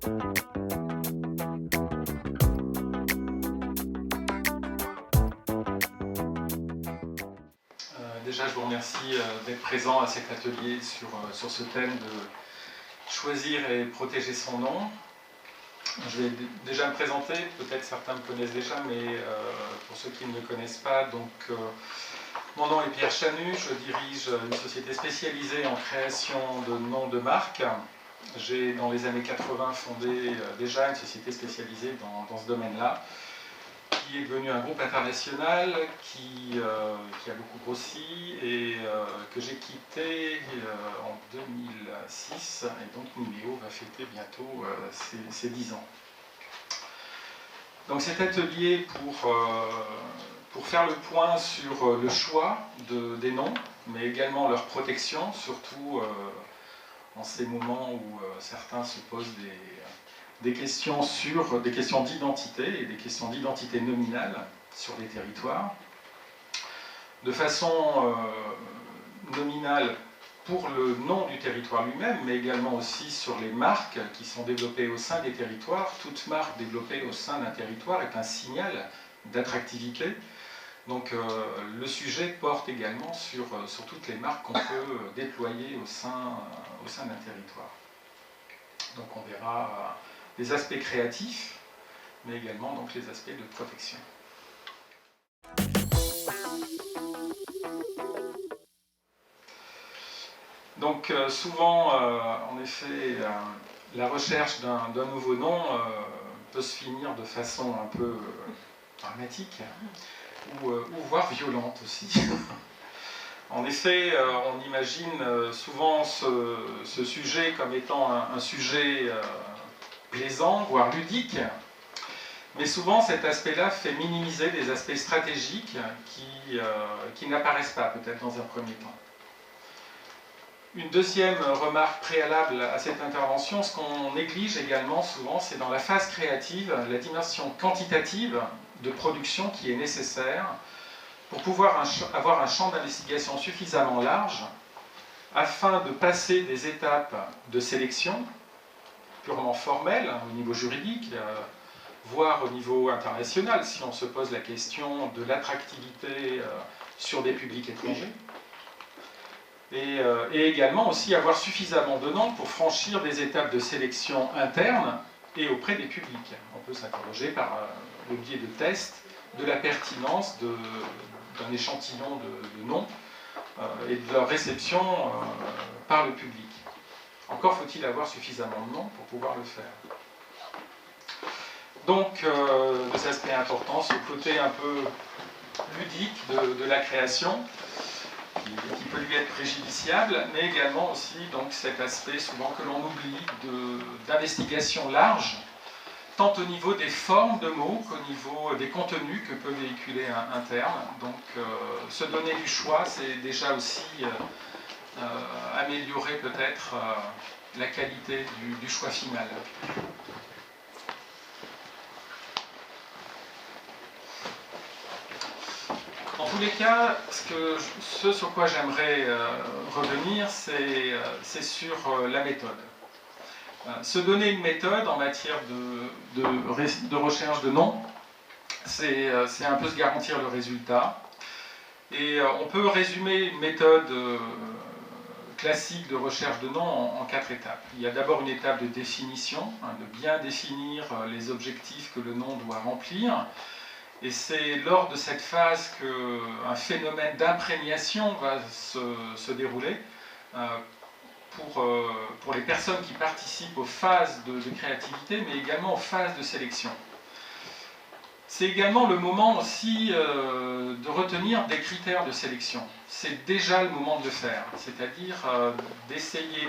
Déjà, je vous remercie d'être présent à cet atelier sur ce thème de choisir et protéger son nom. Je vais déjà me présenter, peut-être certains me connaissent déjà, mais pour ceux qui ne me connaissent pas, donc mon nom est Pierre Chanu, je dirige une société spécialisée en création de noms de marques. J'ai, dans les années 80, fondé déjà une société spécialisée dans ce domaine-là, qui est devenu un groupe international qui a beaucoup grossi et que j'ai quitté en 2006, et donc Numéo va fêter bientôt ses 10 ans. Donc cet atelier pour faire le point sur le choix des noms, mais également leur protection, surtout en ces moments où certains se posent des questions d'identité et des questions d'identité nominale sur les territoires. De façon nominale pour le nom du territoire lui-même, mais également aussi sur les marques qui sont développées au sein des territoires. Toute marque développée au sein d'un territoire est un signal d'attractivité. Donc le sujet porte également sur toutes les marques qu'on peut déployer au sein d'un territoire. Donc on verra les aspects créatifs, mais également donc, les aspects de protection. Donc souvent, en effet, la recherche d'un nouveau nom peut se finir de façon un peu dramatique, ou voire violente aussi. En effet, on imagine souvent ce sujet comme étant un sujet plaisant, voire ludique, mais souvent cet aspect-là fait minimiser des aspects stratégiques qui n'apparaissent pas peut-être dans un premier temps. Une deuxième remarque préalable à cette intervention, ce qu'on néglige également souvent, c'est dans la phase créative, la dimension quantitative de production qui est nécessaire pour pouvoir avoir un champ d'investigation suffisamment large afin de passer des étapes de sélection purement formelles au niveau juridique, voire au niveau international, si on se pose la question de l'attractivité sur des publics étrangers, et également aussi avoir suffisamment de noms pour franchir des étapes de sélection interne et auprès des publics. On peut s'interroger par le biais de tests de la pertinence d'un échantillon de noms et de leur réception par le public. Encore faut-il avoir suffisamment de noms pour pouvoir le faire. Donc, des aspects importants, ce côté un peu ludique de la création, qui peut lui être préjudiciable, mais également aussi donc, cet aspect souvent que l'on oublie d'investigation large, tant au niveau des formes de mots qu'au niveau des contenus que peut véhiculer un terme. Donc se donner du choix, c'est déjà aussi améliorer peut-être la qualité du choix final. En tous les cas, ce sur quoi j'aimerais revenir, c'est sur la méthode. Se donner une méthode en matière de recherche de noms, c'est un peu se garantir le résultat. Et on peut résumer une méthode classique de recherche de noms en 4 étapes. Il y a d'abord une étape de définition, de bien définir les objectifs que le nom doit remplir. Et c'est lors de cette phase qu'un phénomène d'imprégnation va se dérouler pour les personnes qui participent aux phases de créativité, mais également aux phases de sélection. C'est également le moment aussi de retenir des critères de sélection. C'est déjà le moment de le faire, c'est-à-dire d'essayer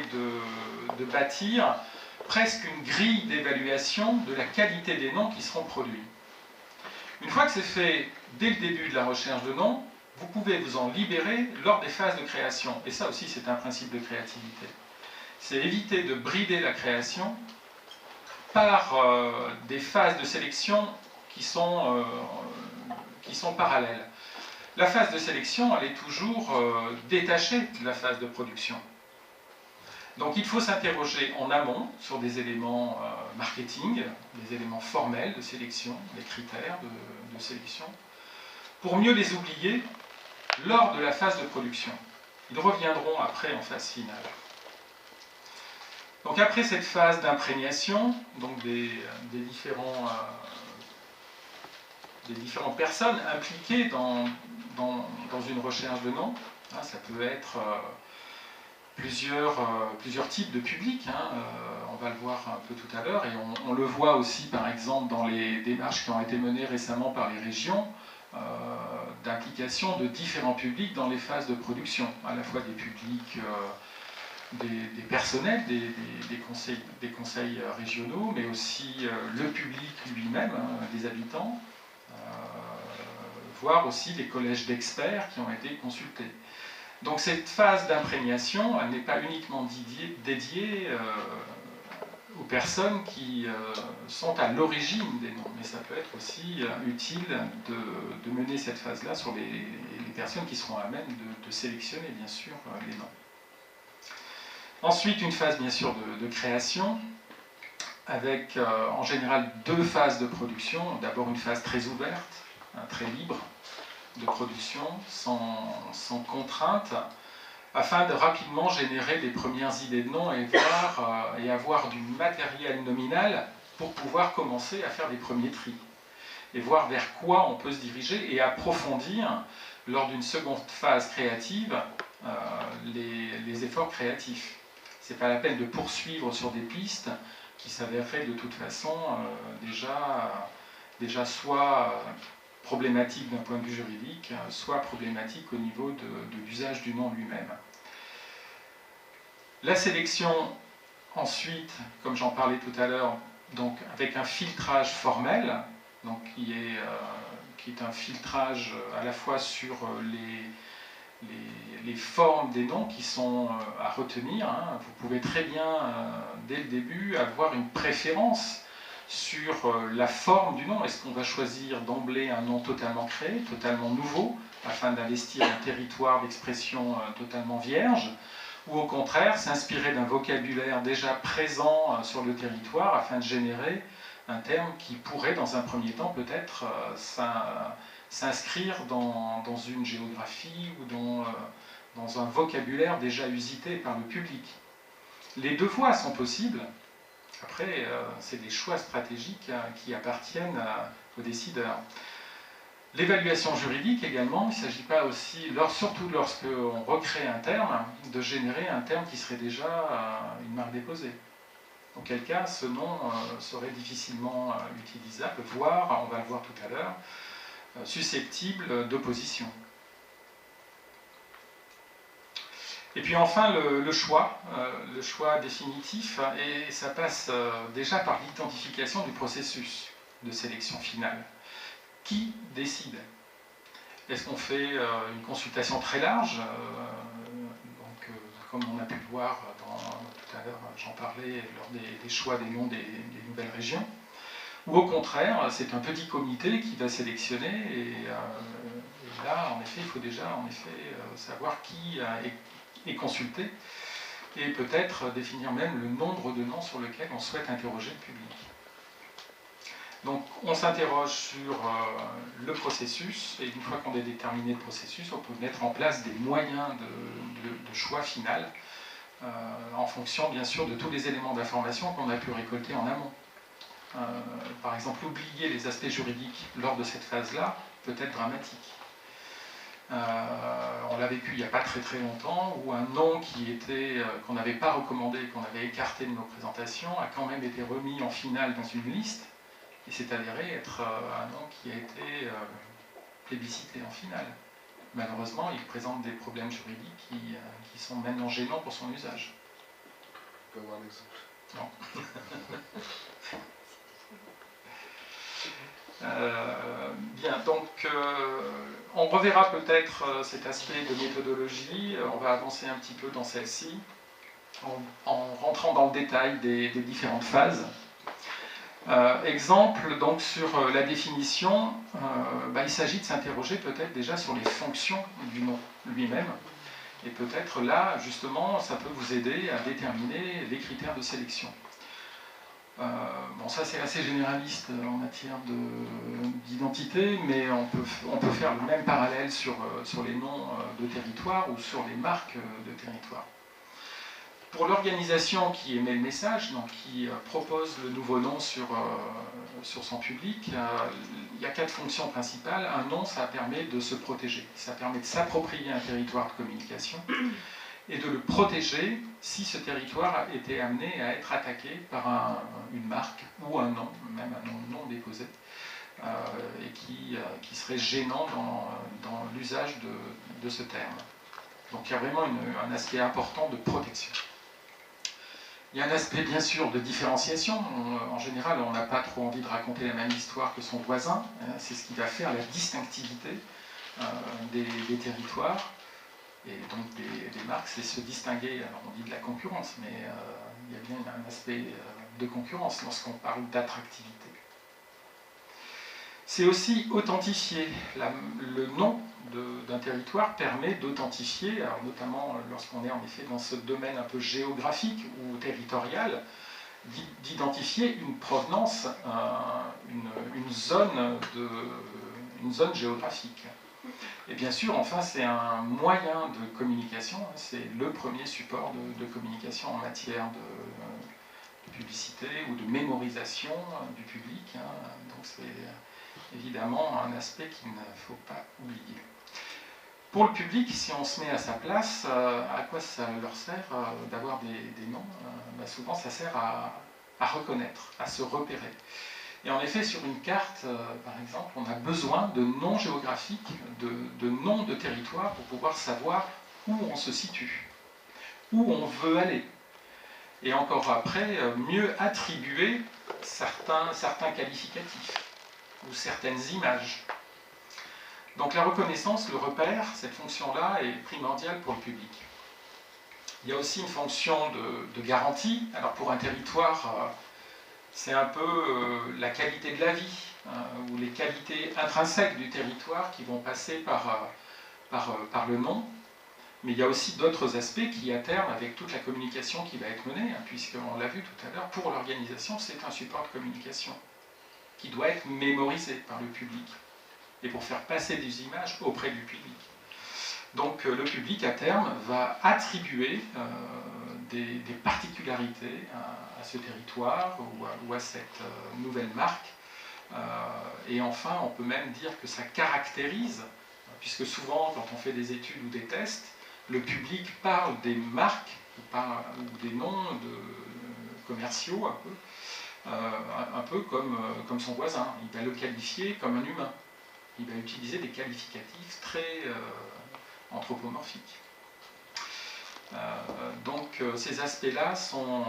de bâtir presque une grille d'évaluation de la qualité des noms qui seront produits. Une fois que c'est fait dès le début de la recherche de noms, vous pouvez vous en libérer lors des phases de création. Et ça aussi, c'est un principe de créativité. C'est éviter de brider la création par des phases de sélection qui sont parallèles. La phase de sélection, elle est toujours détachée de la phase de production. Donc il faut s'interroger en amont sur des éléments marketing, des éléments formels de sélection, des critères de sélection, pour mieux les oublier lors de la phase de production. Ils reviendront après en phase finale. Donc après cette phase d'imprégnation, donc des différentes personnes impliquées dans une recherche de nom, hein, ça peut être plusieurs types de publics, hein, on va le voir un peu tout à l'heure, et on le voit aussi par exemple dans les démarches qui ont été menées récemment par les régions, d'implication de différents publics dans les phases de production, à la fois des publics, des personnels, des conseils régionaux, mais aussi le public lui-même, hein, les habitants, voire aussi les collèges d'experts qui ont été consultés. Donc cette phase d'imprégnation, elle n'est pas uniquement dédiée aux personnes qui sont à l'origine des noms, mais ça peut être aussi utile de mener cette phase-là sur les personnes qui seront à même de sélectionner, bien sûr, les noms. Ensuite, une phase, bien sûr, de création, avec en général 2 phases de production. D'abord une phase très ouverte, hein, très libre, de production, sans contrainte, afin de rapidement générer des premières idées de nom et avoir du matériel nominal pour pouvoir commencer à faire des premiers tris et voir vers quoi on peut se diriger et approfondir lors d'une seconde phase créative les efforts créatifs. Ce n'est pas la peine de poursuivre sur des pistes qui s'avéreraient de toute façon déjà soit problématique d'un point de vue juridique, soit problématique au niveau de l'usage du nom lui-même. La sélection, ensuite, comme j'en parlais tout à l'heure, donc avec un filtrage formel, donc qui est un filtrage à la fois sur les formes des noms qui sont à retenir. Hein. Vous pouvez très bien, dès le début, avoir une préférence sur la forme du nom. Est-ce qu'on va choisir d'emblée un nom totalement créé, totalement nouveau, afin d'investir un territoire d'expression totalement vierge, ou au contraire s'inspirer d'un vocabulaire déjà présent sur le territoire afin de générer un terme qui pourrait dans un premier temps peut-être s'inscrire dans une géographie ou dans un vocabulaire déjà usité par le public. Les 2 voies sont possibles. Après, c'est des choix stratégiques qui appartiennent aux décideurs. L'évaluation juridique également, il ne s'agit pas aussi, surtout lorsqu'on recrée un terme, de générer un terme qui serait déjà une marque déposée. Auquel cas, ce nom serait difficilement utilisable, voire, on va le voir tout à l'heure, susceptible d'opposition. Et puis enfin, le choix définitif, et ça passe déjà par l'identification du processus de sélection finale. Qui décide? Est-ce qu'on fait une consultation très large, comme on a pu le voir tout à l'heure, j'en parlais, lors des choix des noms des nouvelles régions, ou au contraire, c'est un petit comité qui va sélectionner, et là, en effet, il faut déjà savoir qui est consulté, et peut-être définir même le nombre de noms sur lequel on souhaite interroger le public. Donc on s'interroge sur le processus, et une fois qu'on a déterminé le processus, on peut mettre en place des moyens de choix final, en fonction bien sûr de tous les éléments d'information qu'on a pu récolter en amont. Par exemple, oublier les aspects juridiques lors de cette phase-là peut être dramatique. On l'a vécu il n'y a pas très très longtemps, où un nom qu'on n'avait pas recommandé, qu'on avait écarté de nos présentations, a quand même été remis en finale dans une liste, et s'est avéré être un nom qui a été plébiscité en finale. Malheureusement, il présente des problèmes juridiques qui sont maintenant gênants pour son usage. On peut avoir un exemple? Non. Bien, donc on reverra peut-être cet aspect de méthodologie, on va avancer un petit peu dans celle-ci, en rentrant dans le détail des différentes phases. Exemple, donc sur la définition, il s'agit de s'interroger peut-être déjà sur les fonctions du nom lui-même, Et peut-être là, justement, ça peut vous aider à déterminer les critères de sélection. Bon, ça c'est assez généraliste en matière d'identité, mais on peut faire le même parallèle sur les noms de territoire ou sur les marques de territoire. Pour l'organisation qui émet le message, donc qui propose le nouveau nom sur son public, il y a 4 fonctions principales. Un nom, ça permet de se protéger, ça permet de s'approprier un territoire de communication et de le protéger si ce territoire était amené à être attaqué par une marque ou un nom, même un nom non déposé, et qui serait gênant dans l'usage de ce terme. Donc il y a vraiment un aspect important de protection. Il y a un aspect bien sûr de différenciation. En général, on n'a pas trop envie de raconter la même histoire que son voisin. C'est ce qui va faire la distinctivité des territoires et donc des marques. C'est se distinguer, alors on dit de la concurrence, mais il y a bien un aspect de concurrence lorsqu'on parle d'attractivité. C'est aussi authentifier. Le nom d'un territoire permet d'authentifier, notamment lorsqu'on est en effet dans ce domaine un peu géographique ou territorial, d'identifier une provenance, une zone géographique. Et bien sûr, enfin, c'est un moyen de communication, c'est le premier support de communication en matière de publicité ou de mémorisation du public. Donc c'est évidemment un aspect qu'il ne faut pas oublier. Pour le public, si on se met à sa place, à quoi ça leur sert d'avoir des noms? Souvent, ça sert à reconnaître, à se repérer. Et en effet, sur une carte, par exemple, on a besoin de noms géographiques, de noms de territoire pour pouvoir savoir où on se situe, où on veut aller. Et encore après, mieux attribuer certains qualificatifs ou certaines images. Donc la reconnaissance, le repère, cette fonction-là est primordiale pour le public. Il y a aussi une fonction de garantie. Alors pour un territoire, c'est un peu la qualité de la vie, ou les qualités intrinsèques du territoire qui vont passer par le nom. Mais il y a aussi d'autres aspects qui, à terme, avec toute la communication qui va être menée, puisqu'on l'a vu tout à l'heure, pour l'organisation, c'est un support de communication qui doit être mémorisé par le public et pour faire passer des images auprès du public. Donc le public, à terme, va attribuer des particularités à ce territoire ou à cette nouvelle marque. Et enfin, on peut même dire que ça caractérise, puisque souvent, quand on fait des études ou des tests, le public parle des marques ou des noms commerciaux un peu comme son voisin. Il va le qualifier comme un humain. Il va utiliser des qualificatifs très anthropomorphiques. Donc ces aspects-là sont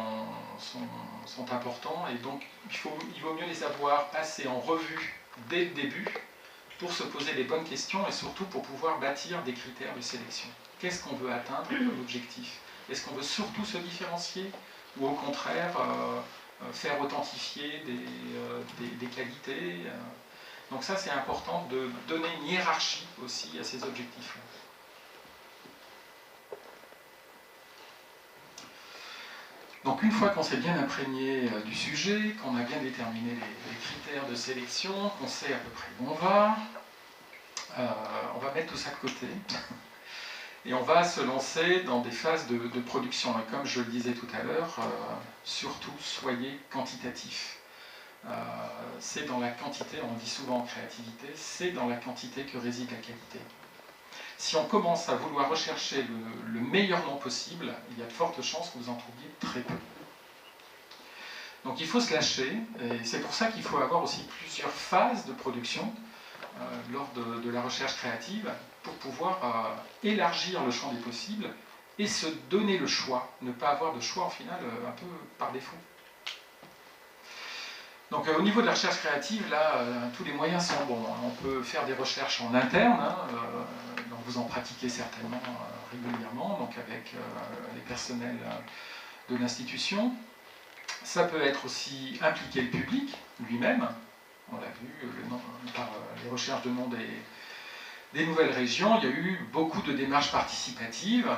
importants et donc il vaut mieux les avoir passés en revue dès le début pour se poser les bonnes questions et surtout pour pouvoir bâtir des critères de sélection. Qu'est-ce qu'on veut atteindre comme objectif? Est-ce qu'on veut surtout se différencier ou au contraire faire authentifier des qualités? Donc ça c'est important de donner une hiérarchie aussi à ces objectifs-là. Donc une fois qu'on s'est bien imprégné du sujet, qu'on a bien déterminé les critères de sélection, qu'on sait à peu près où on va mettre tout ça de côté et on va se lancer dans des phases de production. Et comme je le disais tout à l'heure, surtout soyez quantitatif. C'est dans la quantité, on dit souvent en créativité, c'est dans la quantité que réside la qualité. Si on commence à vouloir rechercher le meilleur nom possible, il y a de fortes chances que vous en trouviez très peu. Donc il faut se lâcher, et c'est pour ça qu'il faut avoir aussi plusieurs phases de production lors de la recherche créative pour pouvoir élargir le champ des possibles et se donner le choix, ne pas avoir de choix en final un peu par défaut. Donc au niveau de la recherche créative, là, tous les moyens sont bons. On peut faire des recherches en interne, donc vous en pratiquez certainement régulièrement, donc avec les personnels de l'institution. Ça peut être aussi impliquer le public lui-même. On l'a vu par les recherches de noms des nouvelles régions, il y a eu beaucoup de démarches participatives,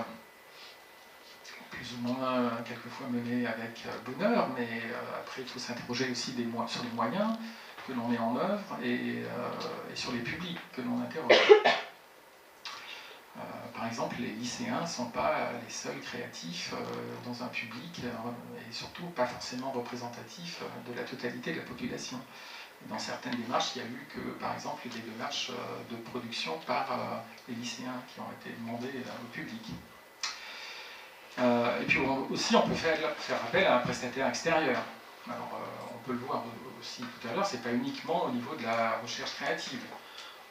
plus ou moins quelquefois menées avec bonheur, mais après il faut s'interroger aussi sur les moyens que l'on met en œuvre et sur les publics que l'on interroge. Par exemple, les lycéens ne sont pas les seuls créatifs dans un public et surtout pas forcément représentatifs de la totalité de la population. Dans certaines démarches, il y a eu que, par exemple, des démarches de production par les lycéens qui ont été demandées au public. Et puis aussi, on peut faire appel à un prestataire extérieur. Alors, on peut le voir aussi tout à l'heure, c'est pas uniquement au niveau de la recherche créative.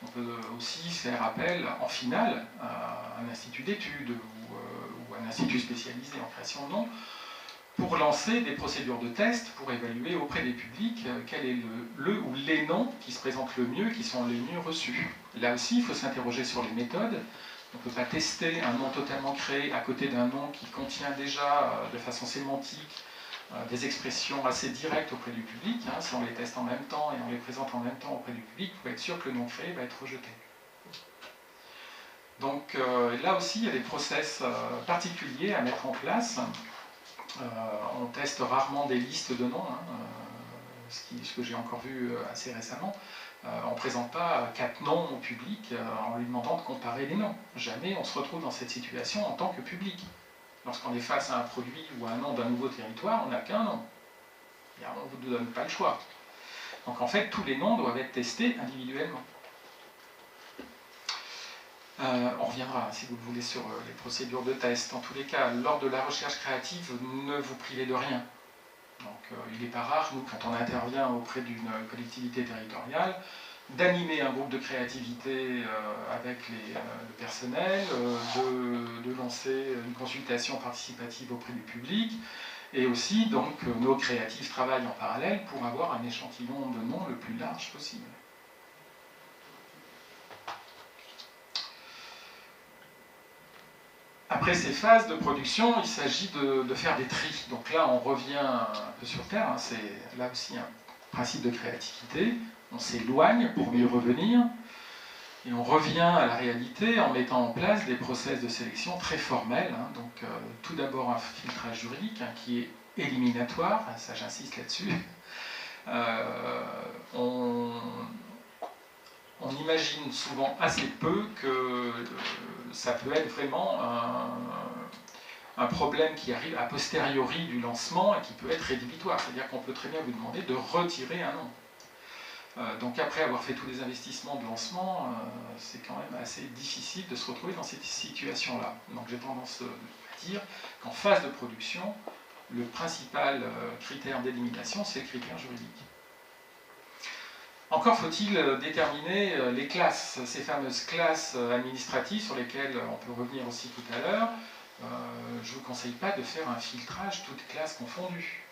On peut aussi faire appel en finale à un institut d'études ou un institut spécialisé en création de noms pour lancer des procédures de test pour évaluer auprès des publics quel est le ou les noms qui se présentent le mieux, qui sont les mieux reçus. Là aussi, il faut s'interroger sur les méthodes. On ne peut pas tester un nom totalement créé à côté d'un nom qui contient déjà de façon sémantique des expressions assez directes auprès du public. Si on les teste en même temps et on les présente en même temps auprès du public, il faut être sûr que le nom créé va être rejeté. Donc là aussi, il y a des process particuliers à mettre en place. On teste rarement des listes de noms, ce que j'ai encore vu assez récemment. On ne présente pas 4 noms au public en lui demandant de comparer les noms. Jamais on se retrouve dans cette situation en tant que public. Lorsqu'on est face à un produit ou à un nom d'un nouveau territoire, on n'a qu'un nom. Et on ne vous donne pas le choix. Donc en fait, tous les noms doivent être testés individuellement. On reviendra, si vous le voulez, sur les procédures de test. En tous les cas, lors de la recherche créative, ne vous privez de rien. Donc il n'est pas rare, nous, quand on intervient auprès d'une collectivité territoriale, d'animer un groupe de créativité avec le personnel, de lancer une consultation participative auprès du public, et aussi, donc, nos créatifs travaillent en parallèle pour avoir un échantillon de noms le plus large possible. Après ces phases de production, il s'agit de faire des tris. Donc là, on revient un peu sur Terre, c'est là aussi un principe de créativité. On s'éloigne pour mieux revenir, et on revient à la réalité en mettant en place des process de sélection très formels. Donc tout d'abord un filtrage juridique qui est éliminatoire, ça j'insiste là-dessus. On imagine souvent assez peu que ça peut être vraiment un problème qui arrive a posteriori du lancement et qui peut être rédhibitoire. C'est-à-dire qu'on peut très bien vous demander de retirer un nom. Donc après avoir fait tous les investissements de lancement, c'est quand même assez difficile de se retrouver dans cette situation-là. Donc j'ai tendance à dire qu'en phase de production, le principal critère d'élimination, c'est le critère juridique. Encore faut-il déterminer les classes, ces fameuses classes administratives sur lesquelles on peut revenir aussi tout à l'heure. Je ne vous conseille pas de faire un filtrage toutes classes confondues.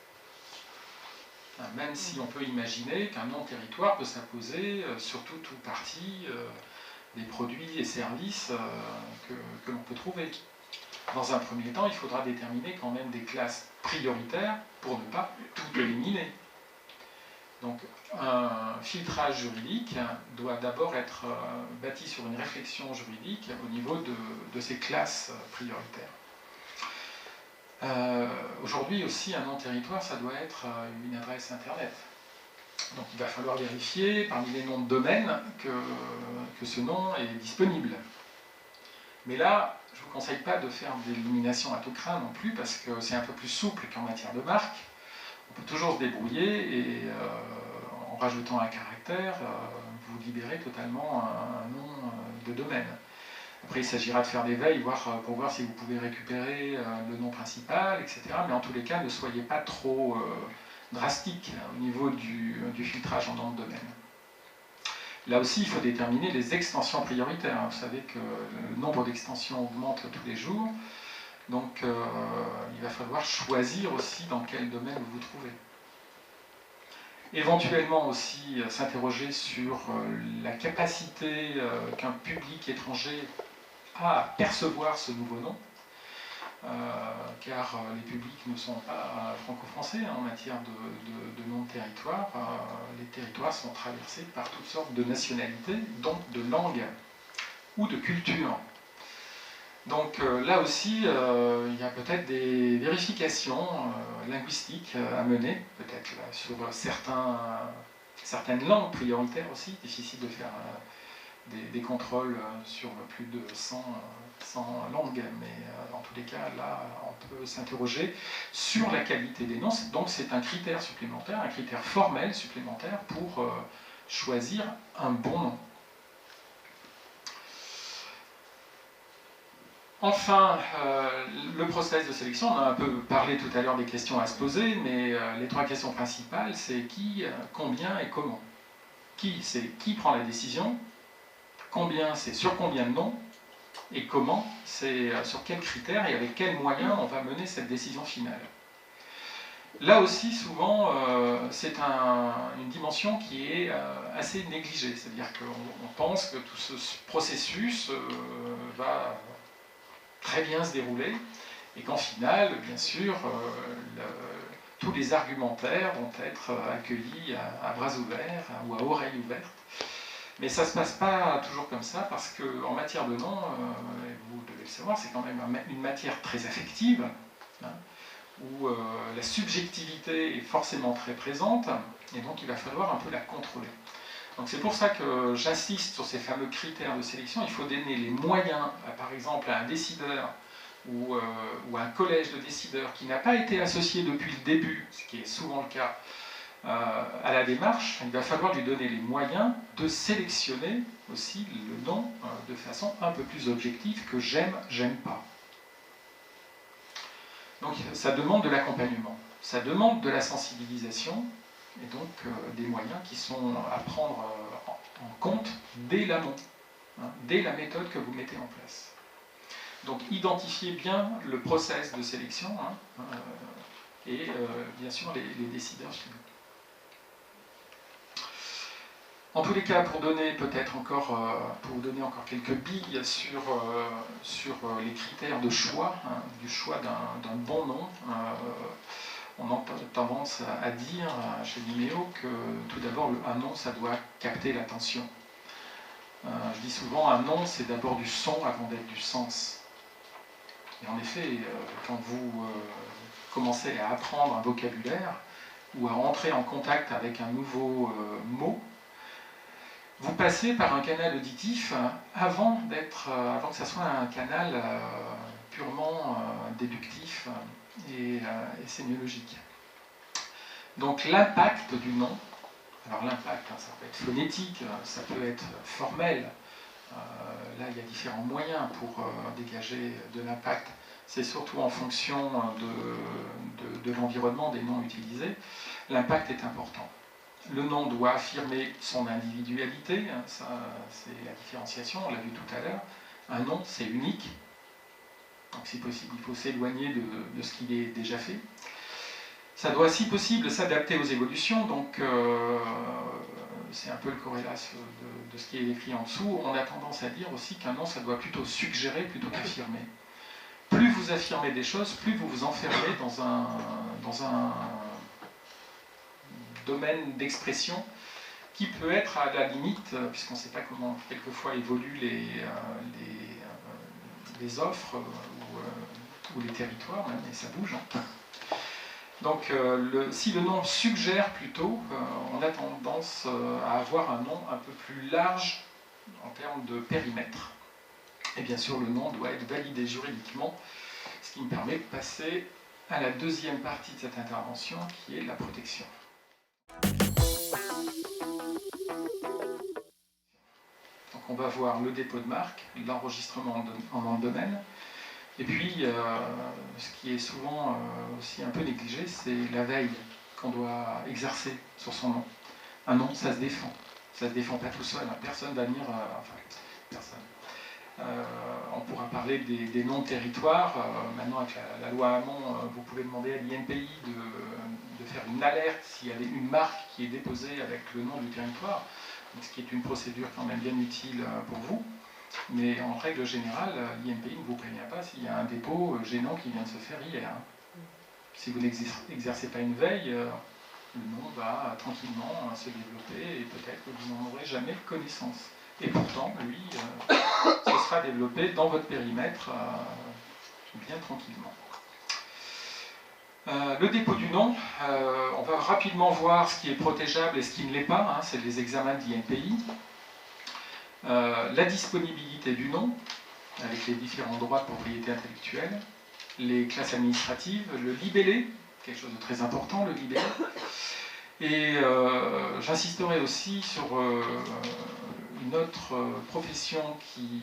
Même si on peut imaginer qu'un nom territoire peut s'imposer sur tout ou partie des produits et services que l'on peut trouver. Dans un premier temps, il faudra déterminer quand même des classes prioritaires pour ne pas tout éliminer. Donc un filtrage juridique doit d'abord être bâti sur une réflexion juridique au niveau de ces classes prioritaires. Aujourd'hui aussi, un nom territoire, ça doit être une adresse internet. Donc il va falloir vérifier parmi les noms de domaine que ce nom est disponible. Mais là, je ne vous conseille pas de faire d'élimination à tout crin non plus, parce que c'est un peu plus souple qu'en matière de marque. On peut toujours se débrouiller et en rajoutant un caractère, vous libérez totalement un nom de domaine. Après, il s'agira de faire des veilles pour voir si vous pouvez récupérer le nom principal, etc. Mais en tous les cas, ne soyez pas trop drastique au niveau du filtrage en nom de domaine. Là aussi, il faut déterminer les extensions prioritaires. Vous savez que le nombre d'extensions augmente tous les jours. Donc, il va falloir choisir aussi dans quel domaine vous vous trouvez. Éventuellement aussi s'interroger sur la capacité qu'un public étranger a à percevoir ce nouveau nom, car les publics ne sont pas franco-français en matière de nom de territoire. Les territoires sont traversés par toutes sortes de nationalités, donc de langues. ou de culture. Donc là aussi, il y a peut-être des vérifications linguistiques à mener, peut-être sur certaines langues prioritaires aussi. Difficile de faire des contrôles sur plus de 100 langues, mais en tous les cas, là, on peut s'interroger sur la qualité des noms. Donc c'est un critère supplémentaire, un critère formel supplémentaire pour choisir un bon nom. Enfin, le process de sélection, on a un peu parlé tout à l'heure des questions à se poser, mais les trois questions principales, c'est qui, combien et comment. Qui, c'est qui prend la décision, combien, c'est sur combien de noms, et comment, c'est sur quels critères et avec quels moyens on va mener cette décision finale. Là aussi, souvent, c'est une dimension qui est assez négligée, c'est-à-dire qu'on pense que tout ce processus va très bien se dérouler, et qu'en finale, bien sûr, tous les argumentaires vont être accueillis à bras ouverts ou à oreilles ouvertes. Mais ça ne se passe pas toujours comme ça, parce qu'en matière de nom, et vous devez le savoir, c'est quand même une matière très affective, hein, où la subjectivité est forcément très présente, et donc il va falloir un peu la contrôler. Donc c'est pour ça que j'insiste sur ces fameux critères de sélection. Il faut donner les moyens, par exemple, à un décideur ou à un collège de décideurs qui n'a pas été associé depuis le début, ce qui est souvent le cas, à la démarche. Il va falloir lui donner les moyens de sélectionner aussi le nom de façon un peu plus objective que j'aime, j'aime pas. Donc ça demande de l'accompagnement, ça demande de la sensibilisation, et donc des moyens qui sont à prendre en compte dès l'amont, hein, dès la méthode que vous mettez en place. Donc identifiez bien le process de sélection, hein, et bien sûr les décideurs finaux. En tous les cas, pour donner peut-être encore, quelques billes sur les critères de choix, hein, du choix d'un bon nom, on a tendance à dire chez Vimeo que tout d'abord un nom ça doit capter l'attention. Je dis souvent un nom c'est d'abord du son avant d'être du sens. Et en effet, quand vous commencez à apprendre un vocabulaire ou à entrer en contact avec un nouveau mot, vous passez par un canal auditif avant que ça soit un canal purement déductif et sémiologique. Donc l'impact du nom, alors l'impact, ça peut être phonétique, ça peut être formel, là il y a différents moyens pour dégager de l'impact, c'est surtout en fonction de l'environnement des noms utilisés, l'impact est important. Le nom doit affirmer son individualité, hein, ça c'est la différenciation, on l'a vu tout à l'heure. Un nom c'est unique, donc si possible il faut s'éloigner de ce qu'il est déjà fait. Ça doit si possible s'adapter aux évolutions, donc c'est un peu le corrélat de ce qui est écrit en dessous. On a tendance à dire aussi qu'un nom ça doit plutôt suggérer plutôt qu'affirmer. Plus vous affirmez des choses, plus vous vous enfermez dans un domaine d'expression qui peut être à la limite, puisqu'on ne sait pas comment quelquefois évoluent les offres ou les territoires, même, et ça bouge. Hein. Donc si le nom suggère plutôt, on a tendance à avoir un nom un peu plus large en termes de périmètre. Et bien sûr, le nom doit être validé juridiquement, ce qui me permet de passer à la deuxième partie de cette intervention, qui est la protection. Donc on va voir le dépôt de marque, l'enregistrement en nom de domaine, et puis ce qui est souvent aussi un peu négligé, c'est la veille qu'on doit exercer sur son nom. Un nom, ça se défend. Ça ne se défend pas tout seul, hein. Personne va venir... personne. On pourra parler des noms de territoire. Maintenant, avec la loi Hamon, vous pouvez demander à l'INPI de faire une alerte s'il y a une marque qui est déposée avec le nom du territoire, ce qui est une procédure quand même bien utile pour vous. Mais en règle générale, l'INPI ne vous prévient pas s'il y a un dépôt gênant qui vient de se faire hier. Si vous n'exercez pas une veille, le nom va tranquillement se développer et peut-être que vous n'en aurez jamais connaissance. Et pourtant, lui, se sera développé dans votre périmètre bien tranquillement. Le dépôt du nom, on va rapidement voir ce qui est protégeable et ce qui ne l'est pas, hein, c'est les examens de l'INPI. La disponibilité du nom, avec les différents droits de propriété intellectuelle, les classes administratives, le libellé, quelque chose de très important, le libellé. Et j'insisterai aussi sur une autre profession qui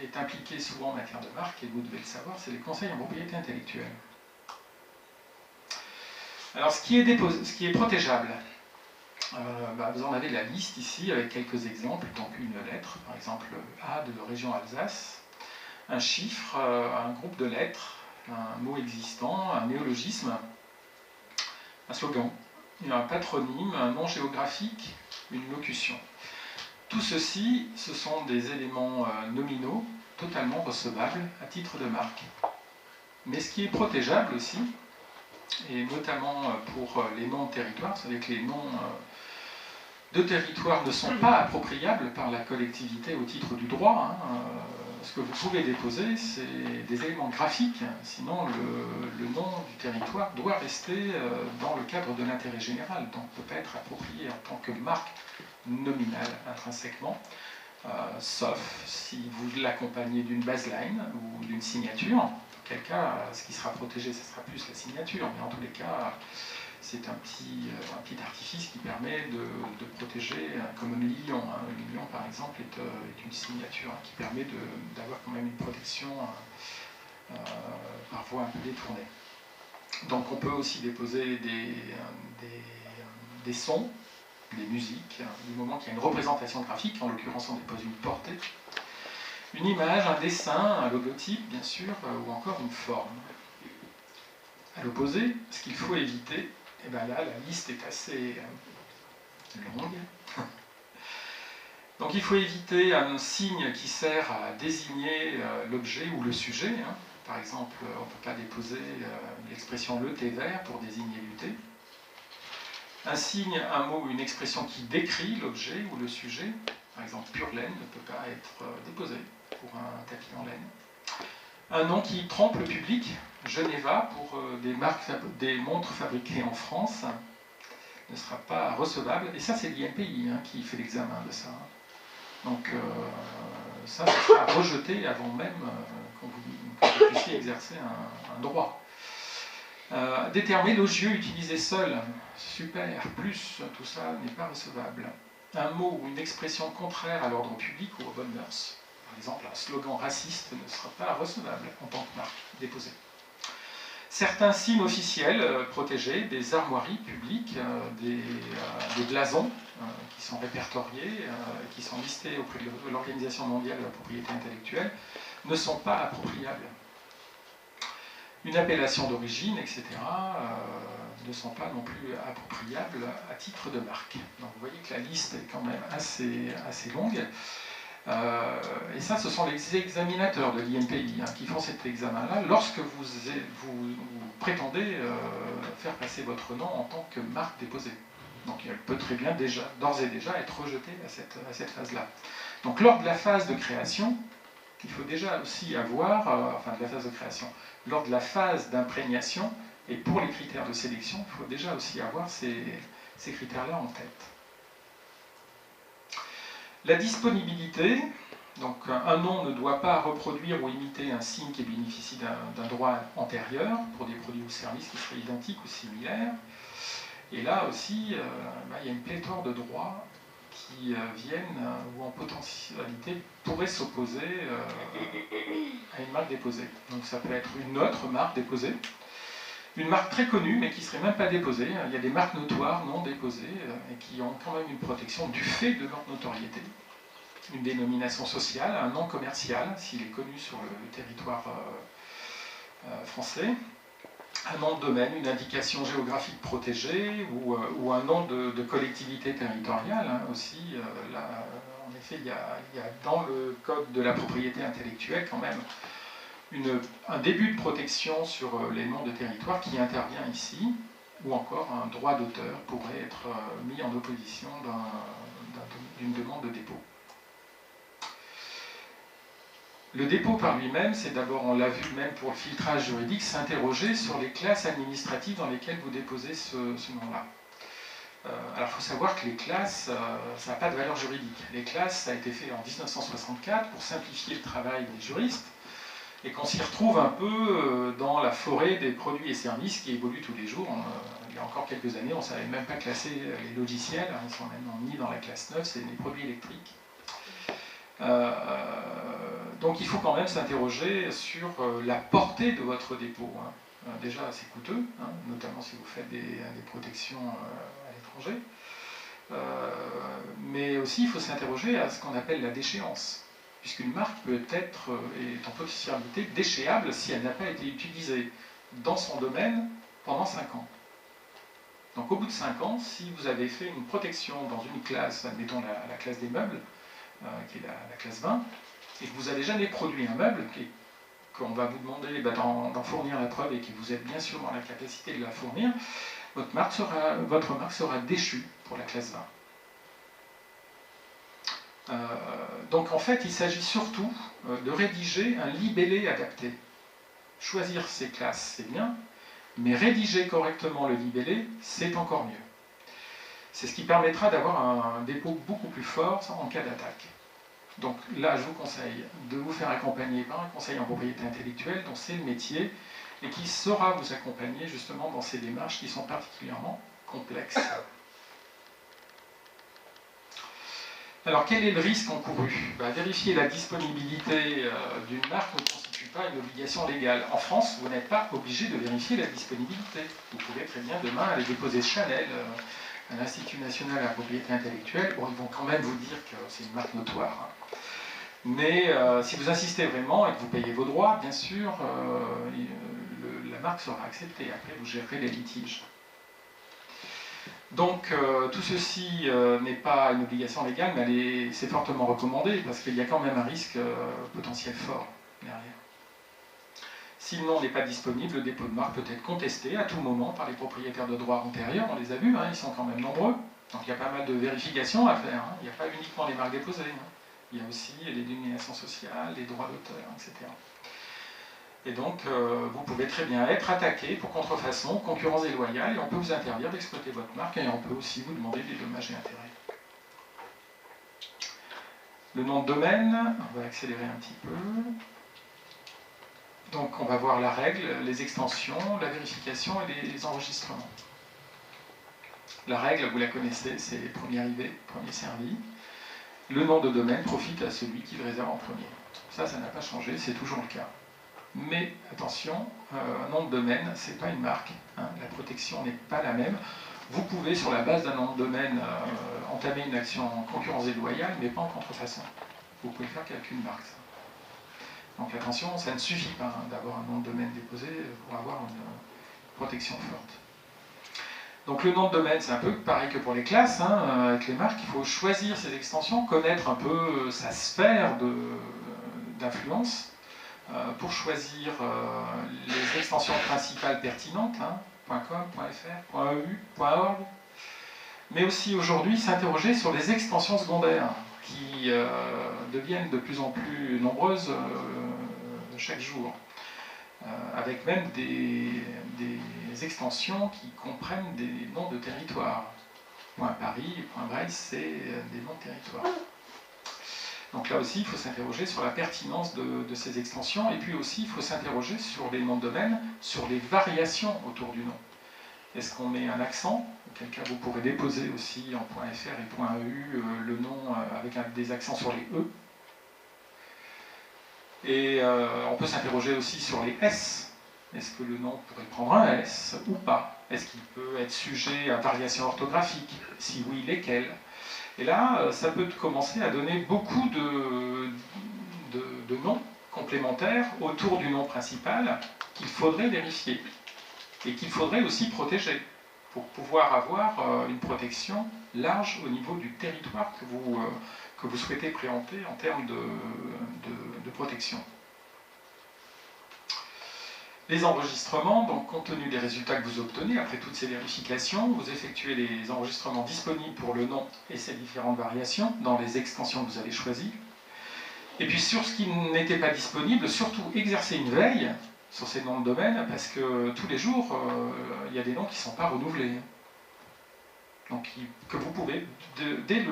est impliquée souvent en matière de marque, et vous devez le savoir, c'est les conseils en propriété intellectuelle. Alors, ce qui est protégeable, vous en avez la liste ici avec quelques exemples. Donc, une lettre, par exemple A de région Alsace, un chiffre, un groupe de lettres, un mot existant, un néologisme, un slogan, un patronyme, un nom géographique, une locution. Tout ceci, ce sont des éléments nominaux totalement recevables à titre de marque. Mais ce qui est protégeable aussi, et notamment pour les noms de territoire, c'est-à-dire que les noms de territoire ne sont pas appropriables par la collectivité au titre du droit. Ce que vous pouvez déposer, c'est des éléments graphiques, sinon le nom du territoire doit rester dans le cadre de l'intérêt général, donc ne peut pas être approprié en tant que marque nominale intrinsèquement, sauf si vous l'accompagnez d'une baseline ou d'une signature. Quel cas, ce qui sera protégé, ce sera plus la signature, mais en tous les cas, c'est un petit artifice qui permet de protéger, comme un million. Un million, par exemple, est une signature qui permet d'avoir quand même une protection par voie un peu détournée. Donc on peut aussi déposer des sons, des musiques, du moment qu'il y a une représentation graphique, en l'occurrence on dépose une portée, une image, un dessin, un logotype, bien sûr, ou encore une forme. À l'opposé, ce qu'il faut éviter, et bien là, la liste est assez longue. Donc il faut éviter un signe qui sert à désigner l'objet ou le sujet. Par exemple, on ne peut pas déposer l'expression le thé vert pour désigner du thé. Un signe, un mot ou une expression qui décrit l'objet ou le sujet, par exemple pure laine, ne peut pas être déposé pour un tapis en laine. Un nom qui trompe le public, Geneva, pour des montres fabriquées en France, ne sera pas recevable. Et ça, c'est l'INPI qui fait l'examen de ça. Donc, ça sera rejeté avant même que vous puissiez exercer un droit. Des termes élogieux utilisés seuls, super, plus, tout ça n'est pas recevable. Un mot ou une expression contraire à l'ordre public ou aux bonnes mœurs, par exemple un slogan raciste, ne sera pas recevable en tant que marque déposée. Certains signes officiels protégés, des armoiries publiques, des blasons qui sont répertoriés, qui sont listés auprès de l'Organisation mondiale de la propriété intellectuelle, ne sont pas appropriables. Une appellation d'origine, etc., ne sont pas non plus appropriables à titre de marque. Donc vous voyez que la liste est quand même assez longue. Et ça, ce sont les examinateurs de l'INPI qui font cet examen-là lorsque vous prétendez faire passer votre nom en tant que marque déposée. Donc elle peut très bien d'ores et déjà être rejetée à cette phase-là. Donc lors de la phase de création, il faut déjà aussi avoir, de la phase de création, lors de la phase d'imprégnation, et pour les critères de sélection, il faut déjà aussi avoir ces critères-là en tête. La disponibilité, donc un nom ne doit pas reproduire ou imiter un signe qui bénéficie d'un droit antérieur pour des produits ou services qui seraient identiques ou similaires. Et là aussi, il y a une pléthore de droits qui viennent ou en potentialité pourraient s'opposer à une marque déposée. Donc ça peut être une autre marque déposée, une marque très connue mais qui ne serait même pas déposée. Il y a des marques notoires non déposées et qui ont quand même une protection du fait de leur notoriété. Une dénomination sociale, un nom commercial s'il est connu sur le territoire français. Un nom de domaine, une indication géographique protégée ou un nom de collectivité territoriale aussi. Là, en effet, il y a dans le code de la propriété intellectuelle quand même un début de protection sur les noms de territoire qui intervient ici, ou encore un droit d'auteur pourrait être mis en opposition d'une demande de dépôt. Le dépôt par lui-même, c'est d'abord, on l'a vu même pour le filtrage juridique, s'interroger sur les classes administratives dans lesquelles vous déposez ce nom-là. Alors il faut savoir que les classes, ça n'a pas de valeur juridique. Les classes, ça a été fait en 1964 pour simplifier le travail des juristes, et qu'on s'y retrouve un peu dans la forêt des produits et services qui évoluent tous les jours. Il y a encore quelques années, on ne savait même pas classer les logiciels, ils ne sont maintenant mis dans la classe 9, c'est les produits électriques. Donc il faut quand même s'interroger sur la portée de votre dépôt. Déjà, c'est coûteux, notamment si vous faites des protections à l'étranger. Mais aussi, il faut s'interroger à ce qu'on appelle la déchéance, puisqu'une marque peut être, est en potentialité déchéable si elle n'a pas été utilisée dans son domaine pendant 5 ans. Donc au bout de 5 ans, si vous avez fait une protection dans une classe, admettons la classe des meubles, qui est la classe 20, et que vous n'avez jamais produit un meuble, qu'on va vous demander d'en fournir la preuve et que vous êtes bien sûr dans la capacité de la fournir, votre marque sera déchue pour la classe 20. Donc en fait, il s'agit surtout de rédiger un libellé adapté. Choisir ces classes, c'est bien, mais rédiger correctement le libellé, c'est encore mieux. C'est ce qui permettra d'avoir un dépôt beaucoup plus fort en cas d'attaque. Donc là, je vous conseille de vous faire accompagner par un conseiller en propriété intellectuelle dont c'est le métier et qui saura vous accompagner justement dans ces démarches qui sont particulièrement complexes. Alors quel est le risque encouru ? Vérifier la disponibilité d'une marque ne constitue pas une obligation légale. En France, vous n'êtes pas obligé de vérifier la disponibilité. Vous pouvez très bien demain aller déposer Chanel à l'Institut national de la propriété intellectuelle. Bon, ils vont quand même vous dire que c'est une marque notoire. Mais si vous insistez vraiment et que vous payez vos droits, bien sûr, la marque sera acceptée. Après, vous gérerez les litiges. Donc, tout ceci n'est pas une obligation légale, mais c'est fortement recommandé parce qu'il y a quand même un risque potentiel fort derrière. Si le nom n'est pas disponible, le dépôt de marque peut être contesté à tout moment par les propriétaires de droits antérieurs. On les a vus, ils sont quand même nombreux. Donc, il y a pas mal de vérifications à faire. Il n'y a pas uniquement les marques déposées. Il y a aussi les dénominations sociales, les droits d'auteur, etc. Et donc, vous pouvez très bien être attaqué pour contrefaçon, concurrence déloyale, et on peut vous interdire d'exploiter votre marque, et on peut aussi vous demander des dommages et intérêts. Le nom de domaine, on va accélérer un petit peu. Donc, on va voir la règle, les extensions, la vérification et les enregistrements. La règle, vous la connaissez, c'est premier arrivé, premier servi. Le nom de domaine profite à celui qui le réserve en premier. Ça n'a pas changé, c'est toujours le cas. Mais attention, un nom de domaine, ce n'est pas une marque. La protection n'est pas la même. Vous pouvez, sur la base d'un nom de domaine, entamer une action en concurrence déloyale, mais pas en contrefaçon. Vous pouvez faire qu'avec une marque. Ça. Donc attention, ça ne suffit pas d'avoir un nom de domaine déposé pour avoir une protection forte. Donc le nom de domaine, c'est un peu pareil que pour les classes, avec les marques, il faut choisir ses extensions, connaître un peu sa sphère d'influence pour choisir les extensions principales pertinentes, .com, .fr, .eu, .org, mais aussi aujourd'hui s'interroger sur les extensions secondaires qui deviennent de plus en plus nombreuses chaque jour, avec même des extensions qui comprennent des noms de territoires. Paris, Brest, c'est des noms de territoires. Donc là aussi, il faut s'interroger sur la pertinence de ces extensions, et puis aussi, il faut s'interroger sur les noms de domaine, sur les variations autour du nom. Est-ce qu'on met un accent ? Auquel cas, vous pourrez déposer aussi en .fr et .eu le nom avec des accents sur les E. Et on peut s'interroger aussi sur les S. Est-ce que le nom pourrait prendre un S ou pas? Est-ce qu'il peut être sujet à variation orthographique? Si oui, lesquelles? Et là, ça peut commencer à donner beaucoup de noms complémentaires autour du nom principal qu'il faudrait vérifier et qu'il faudrait aussi protéger pour pouvoir avoir une protection large au niveau du territoire que vous souhaitez préempter en termes de protection. Les enregistrements, donc compte tenu des résultats que vous obtenez après toutes ces vérifications, vous effectuez les enregistrements disponibles pour le nom et ses différentes variations dans les extensions que vous avez choisies. Et puis sur ce qui n'était pas disponible, surtout exercer une veille sur ces noms de domaine, parce que tous les jours, il y a des noms qui ne sont pas renouvelés. Donc que vous pouvez, dès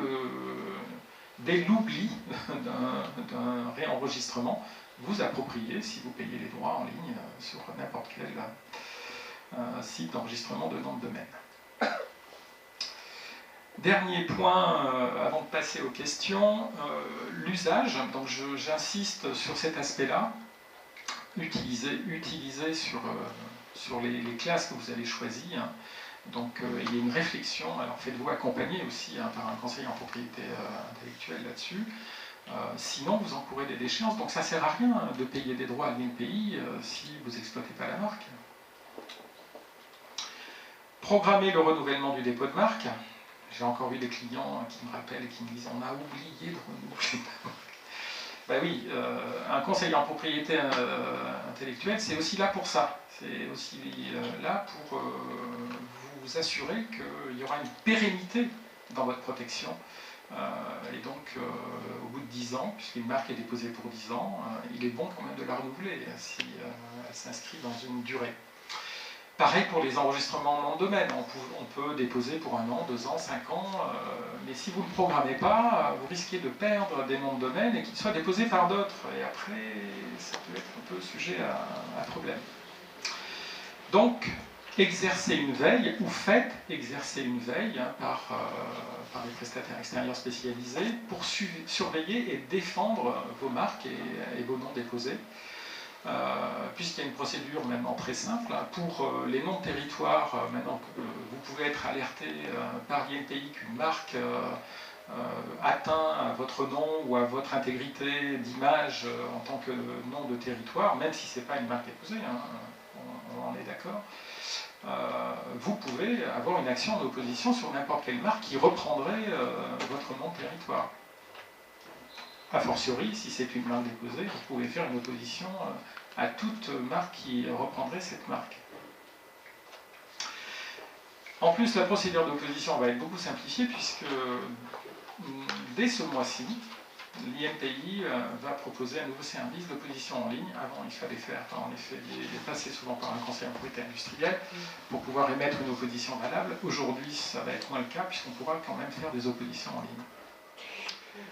l'oubli d'un réenregistrement, vous approprier, si vous payez les droits en ligne, sur n'importe quel site d'enregistrement de nom de domaine. Dernier point, avant de passer aux questions, l'usage. Donc j'insiste sur cet aspect-là. Utilisez sur les classes que vous allez choisir. Donc il y a une réflexion. Alors faites-vous accompagner aussi par un conseiller en propriété intellectuelle là-dessus. Sinon, vous encourez des déchéances. Donc ça ne sert à rien de payer des droits à l'INPI si vous n'exploitez pas la marque. Programmer le renouvellement du dépôt de marque. J'ai encore eu des clients qui me rappellent et qui me disent « on a oublié de renouveler la marque ». Ben oui, un conseiller en propriété intellectuelle, c'est aussi là pour ça. C'est aussi là pour vous assurer qu'il y aura une pérennité dans votre protection. Et donc, au bout de 10 ans, puisqu'une marque est déposée pour 10 ans, il est bon quand même de la renouveler si elle s'inscrit dans une durée. Pareil pour les enregistrements en nom de domaine, on peut déposer pour 1 an, 2 ans, 5 ans, mais si vous ne le programmez pas, vous risquez de perdre des noms de domaine et qu'ils soient déposés par d'autres. Et après, ça peut être un peu sujet à problème. Donc, exercez une veille, ou faites exercer une veille par des prestataires extérieurs spécialisés pour surveiller et défendre vos marques et vos noms déposés. Puisqu'il y a une procédure maintenant très simple, pour les noms de territoire, maintenant que vous pouvez être alerté par l'INPI qu'une marque atteint à votre nom ou à votre intégrité d'image en tant que nom de territoire, même si ce n'est pas une marque déposée, on en est d'accord, vous pouvez avoir une action d'opposition sur n'importe quelle marque qui reprendrait votre nom de territoire. A fortiori, si c'est une marque déposée, vous pouvez faire une opposition à toute marque qui reprendrait cette marque. En plus, la procédure d'opposition va être beaucoup simplifiée puisque dès ce mois-ci, l'INPI va proposer un nouveau service d'opposition en ligne. Avant, il fallait en effet passer souvent par un conseil en propriété industrielle pour pouvoir émettre une opposition valable. Aujourd'hui, ça va être moins le cas puisqu'on pourra quand même faire des oppositions en ligne.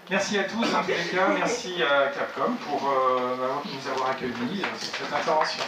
Merci à tous, en tous les cas, merci à Capcom pour nous avoir accueillis sur cette intervention.